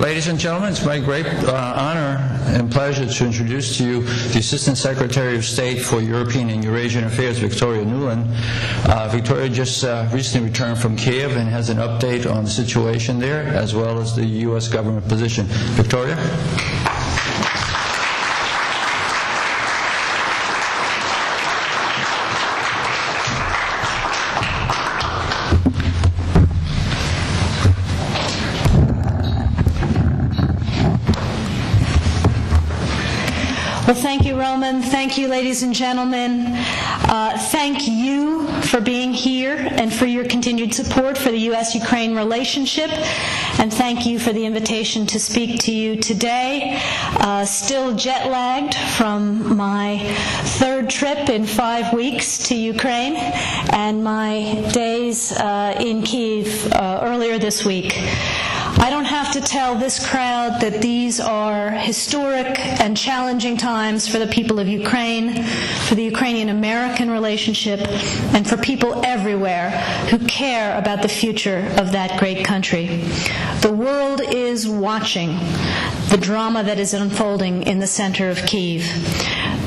Ladies and gentlemen, it's my great honor and pleasure to introduce to you the Assistant Secretary of State for European and Eurasian Affairs, Victoria Nuland. Victoria just recently returned from Kiev and has an update on the situation there, as well as the U.S. government position. Victoria? Well, thank you, Roman. Thank you, ladies and gentlemen. Thank you for being here and for your continued support for the U.S.-Ukraine relationship. And thank you for the invitation to speak to you today. Still jet-lagged from my third trip in 5 weeks to Ukraine and my days in Kyiv earlier this week. I don't have to tell this crowd that these are historic and challenging times for the people of Ukraine, for the Ukrainian-American relationship, and for people everywhere who care about the future of that great country. The world is watching the drama that is unfolding in the center of Kyiv.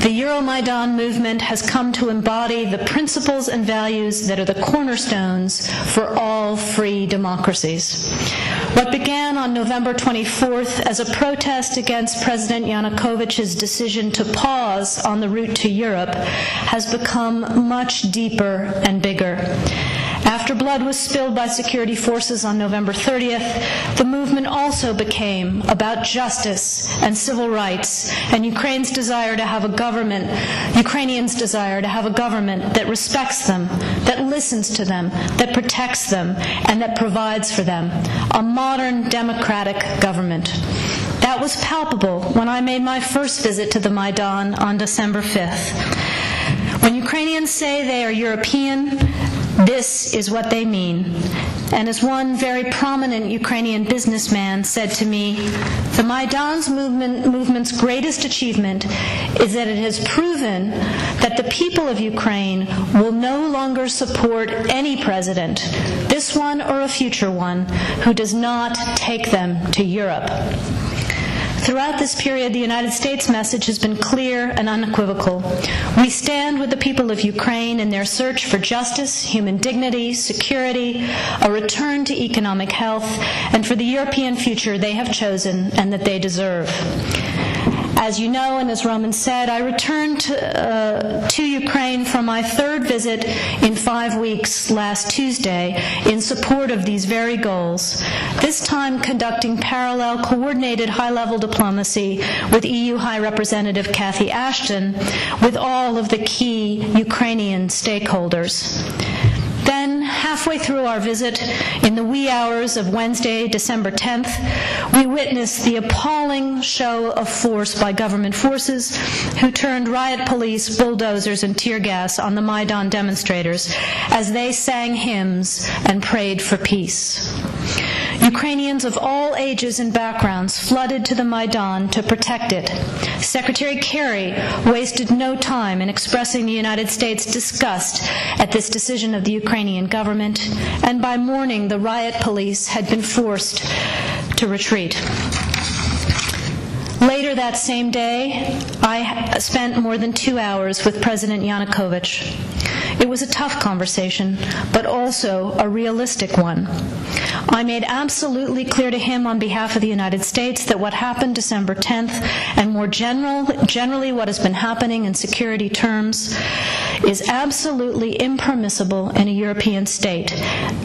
The Euromaidan movement has come to embody the principles and values that are the cornerstones for all free democracies. What began on November 24th as a protest against President Yanukovych's decision to pause on the route to Europe has become much deeper and bigger. After blood was spilled by security forces on November 30th, the movement also became about justice and civil rights and Ukrainians' desire to have a government that respects them, that listens to them, that protects them, and that provides for them. A modern democratic government. That was palpable when I made my first visit to the Maidan on December 5th. When Ukrainians say they are European, this is what they mean. And as one very prominent Ukrainian businessman said to me, the Maidan's movement's greatest achievement is that it has proven that the people of Ukraine will no longer support any president, this one or a future one, who does not take them to Europe. Throughout this period, the United States message has been clear and unequivocal. We stand with the people of Ukraine in their search for justice, human dignity, security, a return to economic health, and for the European future they have chosen and that they deserve. As you know, and as Roman said, I returned to Ukraine for my third visit in 5 weeks last Tuesday in support of these very goals, this time conducting parallel coordinated high-level diplomacy with EU High Representative Cathy Ashton with all of the key Ukrainian stakeholders. Then, halfway through our visit, in the wee hours of Wednesday, December 10th, we witnessed the appalling show of force by government forces who turned riot police, bulldozers, and tear gas on the Maidan demonstrators as they sang hymns and prayed for peace. Ukrainians of all ages and backgrounds flooded to the Maidan to protect it. Secretary Kerry wasted no time in expressing the United States' disgust at this decision of the Ukrainian government, and by morning the riot police had been forced to retreat. Later that same day, I spent more than 2 hours with President Yanukovych. It was a tough conversation, but also a realistic one. I made absolutely clear to him on behalf of the United States that what happened December 10th, and more generally what has been happening in security terms, is absolutely impermissible in a European state,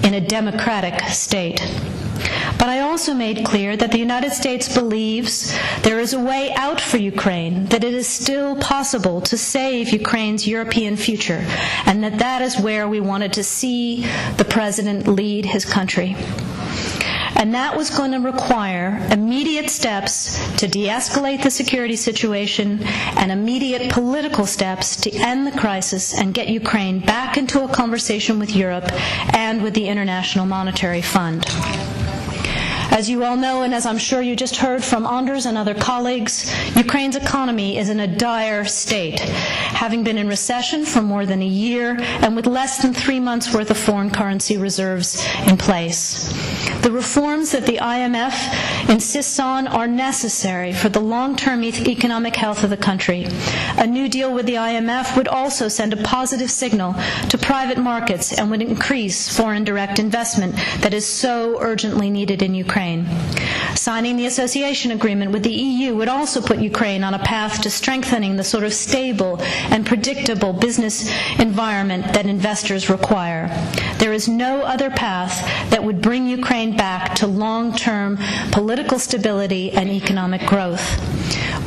in a democratic state. But I also made clear that the United States believes there is a way out for Ukraine, that it is still possible to save Ukraine's European future, and that is where we wanted to see the President lead his country. And that was going to require immediate steps to de-escalate the security situation and immediate political steps to end the crisis and get Ukraine back into a conversation with Europe and with the International Monetary Fund. As you all know, and as I'm sure you just heard from Anders and other colleagues, Ukraine's economy is in a dire state, having been in recession for more than a year and with less than 3 months' worth of foreign currency reserves in place. The reforms that the IMF insists on are necessary for the long-term economic health of the country. A new deal with the IMF would also send a positive signal to private markets and would increase foreign direct investment that is so urgently needed in Ukraine. Signing the association agreement with the EU would also put Ukraine on a path to strengthening the sort of stable and predictable business environment that investors require. There is no other path that would bring Ukraine back to long-term political stability and economic growth.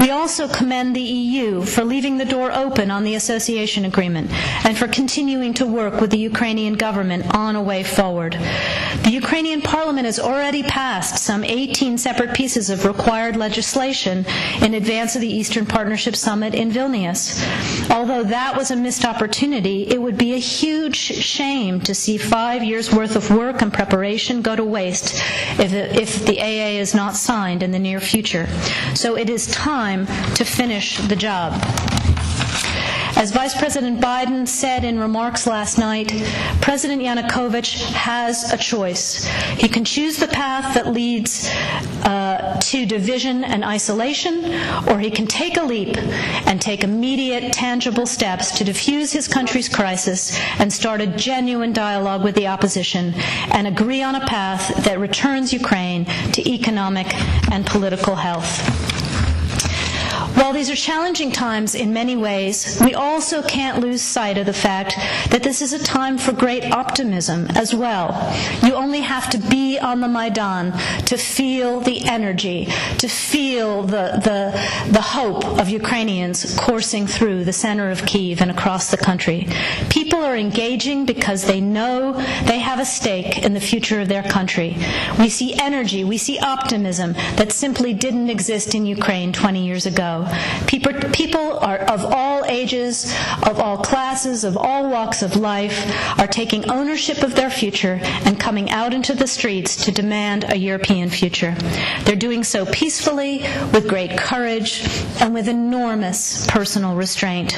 We also commend the EU for leaving the door open on the association agreement and for continuing to work with the Ukrainian government on a way forward. The Ukrainian parliament has already passed some 18 separate pieces of required legislation in advance of the Eastern Partnership Summit in Vilnius. Although that was a missed opportunity, it would be a huge shame to see 5 years' worth of work and preparation go to waste if the AA is not signed in the near future. So it is time to finish the job. As Vice President Biden said in remarks last night, President Yanukovych has a choice. He can choose the path that leads to division and isolation, or he can take a leap and take immediate, tangible steps to defuse his country's crisis and start a genuine dialogue with the opposition and agree on a path that returns Ukraine to economic and political health. While these are challenging times in many ways, we also can't lose sight of the fact that this is a time for great optimism as well. You only have to be on the Maidan to feel the energy, to feel the hope of Ukrainians coursing through the center of Kyiv and across the country. People are engaging because they know they have a stake in the future of their country. We see energy, we see optimism that simply didn't exist in Ukraine 20 years ago. People are of all ages, of all classes, of all walks of life, are taking ownership of their future and coming out into the streets to demand a European future. They're doing so peacefully, with great courage, and with enormous personal restraint.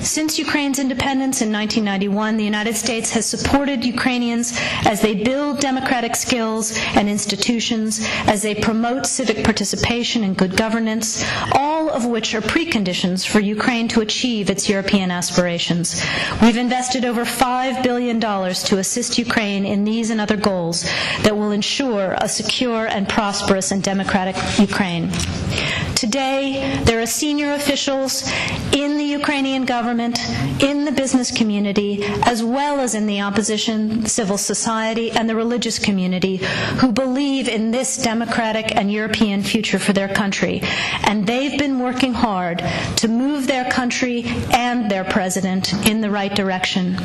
Since Ukraine's independence in 1991, the United States has supported Ukrainians as they build democratic skills and institutions, as they promote civic participation and good governance, all of which are preconditions for Ukraine to achieve its European aspirations. We've invested over $5 billion to assist Ukraine in these and other goals that will ensure a secure and prosperous and democratic Ukraine. Today, there are senior officials in the Ukrainian government, in the business community, as well as in the opposition, civil society, and the religious community who believe in this democratic and European future for their country. And they've been working hard to move their country and their president in the right direction.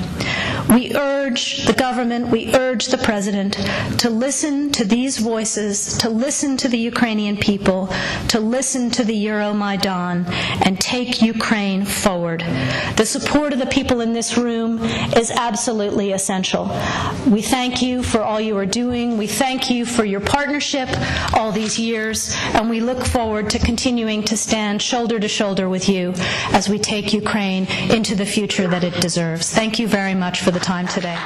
We urge the government, we urge the president to listen to these voices, to listen to the Ukrainian people, to listen to the Euromaidan, and take Ukraine forward. The support of the people in this room is absolutely essential. We thank you for all you are doing. We thank you for your partnership all these years, and we look forward to continuing to stand shoulder to shoulder with you as we take Ukraine into the future that it deserves. Thank you very much for the time today.